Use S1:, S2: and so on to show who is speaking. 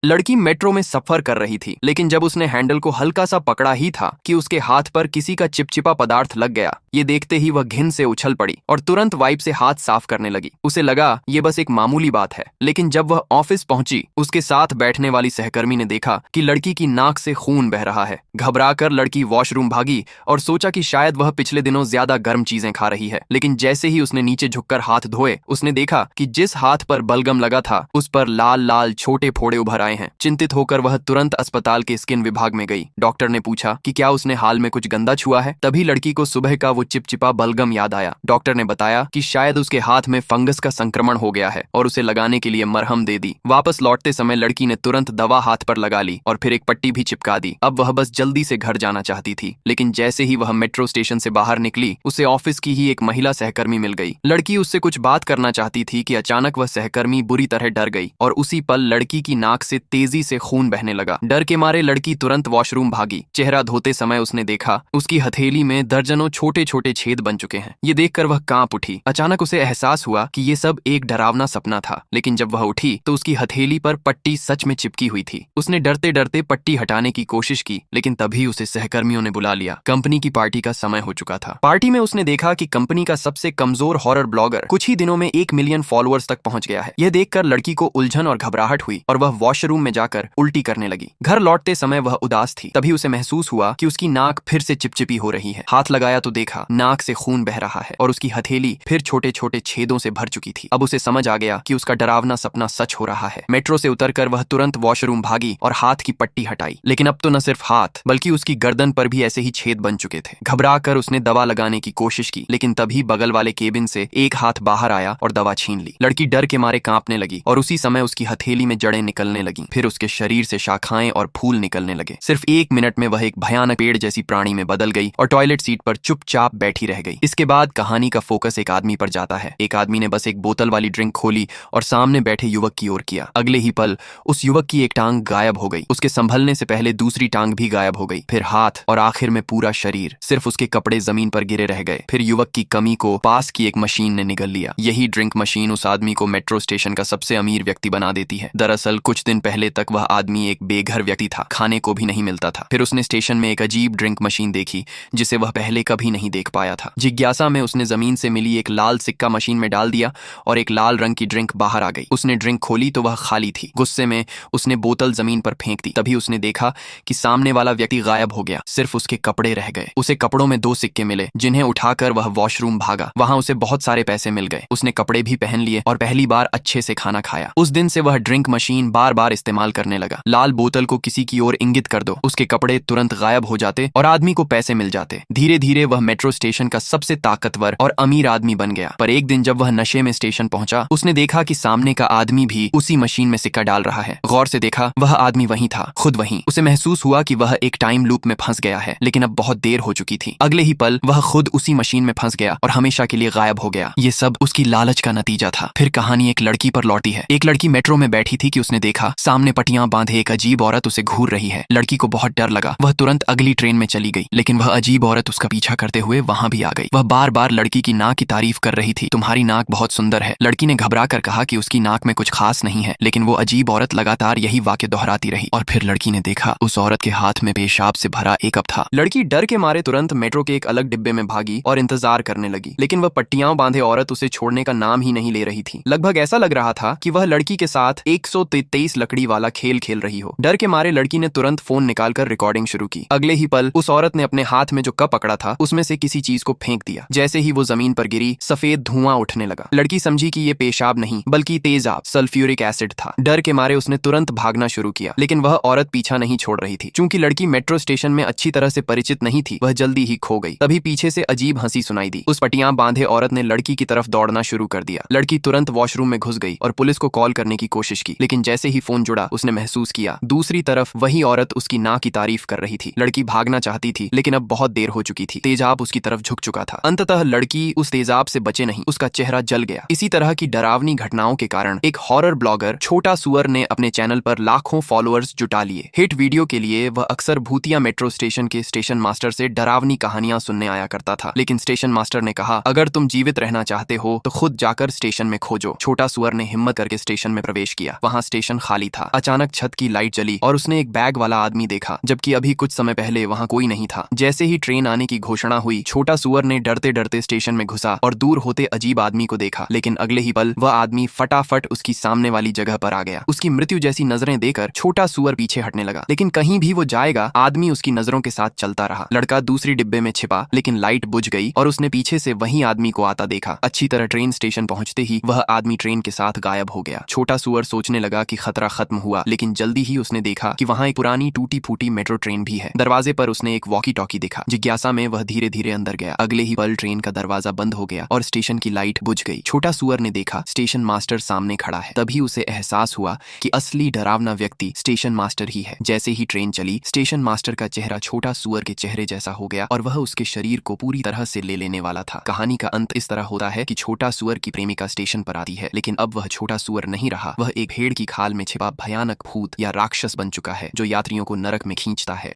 S1: लड़की मेट्रो में सफर कर रही थी, लेकिन जब उसने हैंडल को हल्का सा पकड़ा ही था कि उसके हाथ पर किसी का चिपचिपा पदार्थ लग गया। ये देखते ही वह घिन से उछल पड़ी और तुरंत वाइप से हाथ साफ करने लगी। उसे लगा ये बस एक मामूली बात है, लेकिन जब वह ऑफिस पहुंची, उसके साथ बैठने वाली सहकर्मी ने देखा कि लड़की की नाक से खून बह रहा है। घबराकर लड़की वॉशरूम भागी और सोचा कि शायद वह पिछले दिनों ज्यादा गर्म चीजें खा रही है, लेकिन जैसे ही उसने नीचे झुककर हाथ धोए, उसने देखा कि जिस हाथ पर बलगम लगा था उस पर लाल लाल छोटे फोड़े उभर आए हैं। चिंतित होकर वह तुरंत अस्पताल के स्किन विभाग में गई। डॉक्टर ने पूछा कि क्या उसने हाल में कुछ गंदा छुआ है। तभी लड़की को सुबह का वो चिपचिपा बलगम याद आया। डॉक्टर ने बताया कि शायद उसके हाथ में फंगस का संक्रमण हो गया है और उसे लगाने के लिए मरहम दे दी। वापस लौटते समय लड़की ने तुरंत दवा हाथ पर लगा ली और फिर एक पट्टी भी चिपका दी। अब वह बस जल्दी से घर जाना चाहती थी, लेकिन जैसे ही वह मेट्रो स्टेशन से बाहर निकली, उसे ऑफिस की ही एक महिला सहकर्मी मिल गई। लड़की उससे कुछ बात करना चाहती थी कि अचानक वह सहकर्मी बुरी तरह डर गई और उसी पल लड़की की नाक से तेजी से खून बहने लगा। डर के मारे लड़की तुरंत वॉशरूम भागी। चेहरा धोते समय उसने देखा उसकी हथेली में दर्जनों छोटे छोटे छेद बन चुके हैं। ये देखकर वह कांप उठी। अचानक उसे एहसास हुआ कि ये सब एक डरावना सपना था, लेकिन जब वह उठी तो उसकी हथेली पर पट्टी सच में चिपकी हुई थी। उसने डरते डरते पट्टी हटाने की कोशिश की, लेकिन तभी उसे सहकर्मियों ने बुला लिया। कंपनी की पार्टी का समय हो चुका था। पार्टी में उसने देखा कि कंपनी का सबसे कमजोर हॉरर ब्लॉगर कुछ ही दिनों में 1 मिलियन फॉलोअर्स तक पहुंच गया है। यह देखकर लड़की को उलझन और घबराहट हुई और वह वॉशरूम में जाकर उल्टी करने लगी। घर लौटते समय वह उदास थी। तभी उसे महसूस हुआ कि उसकी नाक फिर से चिपचिपी हो रही है। हाथ लगाया तो देखा नाक से खून बह रहा है और उसकी हथेली फिर छोटे छोटे छेदों से भर चुकी थी। अब उसे समझ आ गया कि उसका डरावना सपना सच हो रहा है। मेट्रो से उतरकर वह तुरंत वॉशरूम भागी और हाथ की पट्टी हटाई, लेकिन अब तो न सिर्फ हाथ बल्कि उसकी गर्दन पर भी ऐसे ही छेद बन चुके थे। घबराकर उसने दवा लगाने की कोशिश की, लेकिन तभी बगल वाले केबिन से एक हाथ बाहर आया और दवा छीन ली। लड़की डर के मारे कांपने लगी और उसी समय उसकी हथेली में जड़ें निकलने लगी। फिर उसके शरीर से शाखाएं और फूल निकलने लगे। सिर्फ 1 मिनट में वह एक भयानक पेड़ जैसी प्राणी में बदल गई और टॉयलेट सीट पर चुपचाप बैठी रह गई। इसके बाद कहानी का फोकस एक आदमी पर जाता है। एक आदमी ने बस एक बोतल वाली ड्रिंक खोली और सामने बैठे युवक की ओर किया। अगले ही पल उस युवक की एक टांग गायब हो गई। उसके संभलने से पहले दूसरी टांग भी गायब हो गई, फिर हाथ और आखिर में पूरा शरीर। सिर्फ उसके कपड़े जमीन पर गिरे रह गए। फिर युवक की कमी को पास की एक मशीन ने निगल लिया। यही ड्रिंक मशीन उस आदमी को मेट्रो स्टेशन का सबसे अमीर व्यक्ति बना देती है। दरअसल कुछ दिन पहले तक वह आदमी एक बेघर व्यक्ति था, खाने को भी नहीं मिलता था। फिर उसने स्टेशन में एक अजीब ड्रिंक मशीन देखी जिसे वह पहले कभी नहीं देख पाया था। जिज्ञासा में उसने जमीन से मिली एक लाल सिक्का मशीन में डाल दिया और एक लाल रंग की ड्रिंक बाहर आ गई। उसने ड्रिंक खोली तो वह खाली थी। गुस्से में उसने बोतल जमीन पर फेंक दी। तभी उसने देखा कि सामने वाला व्यक्ति गायब हो गया, सिर्फ उसके कपड़े रह गए। उसे कपड़ों में 2 सिक्के मिले, जिन्हें उठाकर वह वॉशरूम भागा। वहां उसे बहुत सारे पैसे मिल गए। उसने कपड़े भी पहन लिए और पहली बार अच्छे से खाना खाया। उस दिन से वह ड्रिंक मशीन बार बार इस्तेमाल करने लगा। लाल बोतल को किसी की ओर इंगित कर दो, उसके कपड़े तुरंत गायब हो जाते और आदमी को पैसे मिल जाते। धीरे धीरे वह मेट्रो स्टेशन का सबसे ताकतवर और अमीर आदमी बन गया। पर एक दिन जब वह नशे में स्टेशन पहुंचा, उसने देखा कि सामने का आदमी भी उसी मशीन में सिक्का डाल रहा है। गौर से देखा, वह आदमी वहीं था, खुद वहीं। उसे महसूस हुआ कि वह एक टाइम लूप में फंस गया है, लेकिन अब बहुत देर हो चुकी थी। अगले ही पल वह खुद उसी मशीन में फंस गया और हमेशा के लिए गायब हो गया। ये सब उसकी लालच का नतीजा था। फिर कहानी एक लड़की पर लौटी है। एक लड़की मेट्रो में बैठी थी कि उसने देखा सामने पट्टियां बांधे एक अजीब औरत उसे घूर रही है। लड़की को बहुत डर लगा। वह तुरंत अगली ट्रेन में चली गई, लेकिन वह अजीब औरत उसका पीछा करते हुए वहां भी आ गई। वह बार बार लड़की की नाक की तारीफ कर रही थी। तुम्हारी नाक बहुत सुंदर है। लड़की ने घबरा कर कहा कि उसकी नाक में कुछ खास नहीं है, लेकिन वो अजीब औरत लगातार यही वाक्य दोहराती रही। और फिर लड़की ने देखा उस औरत के हाथ में पेशाब से भरा एक कप था। लड़की डर के मारे तुरंत मेट्रो के एक अलग डिब्बे में भागी और इंतजार करने लगी, लेकिन वह पट्टियां बांधे औरत उसे छोड़ने का नाम ही नहीं ले रही थी। लगभग ऐसा लग रहा था कि वह लड़की के साथ 123 लकड़ी वाला खेल खेल रही हो। डर के मारे लड़की ने तुरंत फोन निकालकर रिकॉर्डिंग शुरू की। अगले ही पल उस औरत ने अपने हाथ में जो कप पकड़ा था उसमें से किसी चीज को फेंक दिया। जैसे ही वो जमीन पर गिरी, सफेद धुआं उठने लगा। लड़की समझी कि ये पेशाब नहीं बल्कि तेजाब सल्फ्यूरिक एसिड था। डर के मारे उसने तुरंत भागना शुरू किया, लेकिन वह औरत पीछा नहीं छोड़ रही थी। चूंकि लड़की मेट्रो स्टेशन में अच्छी तरह से परिचित नहीं थी, वह जल्दी ही खो गई। तभी पीछे से अजीब हंसी सुनाई दी। उस पट्टियां बांधे औरत ने लड़की की तरफ दौड़ना शुरू कर दिया। लड़की तुरंत वॉशरूम में घुस गई और पुलिस को कॉल करने की कोशिश की, लेकिन जैसे ही फोन जुड़ा उसने महसूस किया दूसरी तरफ वही औरत उसकी नाक की तारीफ कर रही थी। लड़की भागना चाहती थी, लेकिन अब बहुत देर हो चुकी थी। तेजाब उसकी तरफ झुक चुका था। अंततः लड़की उस तेजाब से बचे नहीं, उसका चेहरा जल गया। इसी तरह की डरावनी घटनाओं के कारण एक हॉरर ब्लॉगर छोटा सुअर ने अपने चैनल पर लाखों फॉलोअर्स जुटा लिए। हिट वीडियो के लिए वह अक्सर भूतिया मेट्रो स्टेशन के स्टेशन मास्टर से डरावनी कहानियां सुनने आया करता था, लेकिन स्टेशन मास्टर ने कहा अगर तुम जीवित रहना चाहते हो तो खुद जाकर स्टेशन में खोजो। छोटा सुअर ने हिम्मत करके स्टेशन में प्रवेश किया। वहां स्टेशन खाली ही था। अचानक छत की लाइट जली और उसने एक बैग वाला आदमी देखा, जबकि अभी कुछ समय पहले वहाँ कोई नहीं था। जैसे ही ट्रेन आने की घोषणा हुई, छोटा सुअर ने डरते डरते स्टेशन में घुसा और दूर होते अजीब आदमी को देखा, लेकिन अगले ही पल वह आदमी फटाफट उसकी सामने वाली जगह पर आ गया। उसकी मृत्यु जैसी नजरें देकर छोटा सुअर पीछे हटने लगा, लेकिन कहीं भी वो जाएगा, आदमी उसकी नजरों के साथ चलता रहा। लड़का दूसरी डिब्बे में छिपा, लेकिन लाइट बुझ गई और उसने पीछे से वही आदमी को आता देखा। अच्छी तरह ट्रेन स्टेशन पहुंचते ही वह आदमी ट्रेन के साथ गायब हो गया। छोटा सुअर सोचने लगा कि खतरा खत्म हुआ, लेकिन जल्दी ही उसने देखा कि वहां एक पुरानी टूटी फूटी मेट्रो ट्रेन भी है। दरवाजे पर उसने एक वॉकी टॉकी देखा। जिज्ञासा में वह धीरे धीरे अंदर गया। अगले ही पल ट्रेन का दरवाजा बंद हो गया और स्टेशन की लाइट बुझ गई। छोटा सुअर ने देखा स्टेशन मास्टर सामने खड़ा है। तभी उसे एहसास हुआ कि असली डरावना व्यक्ति स्टेशन मास्टर ही है। जैसे ही ट्रेन चली, स्टेशन मास्टर का चेहरा छोटा सुअर के चेहरे जैसा हो गया और वह उसके शरीर को पूरी तरह से ले लेने वाला था। कहानी का अंत इस तरह होता है कि छोटा सुअर की प्रेमिका स्टेशन पर आती है, लेकिन अब वह छोटा सुअर नहीं रहा। वह एक भेड़ की खाल में छिपा भयानक भूत या राक्षस बन चुका है, जो यात्रियों को नरक में खींचता है।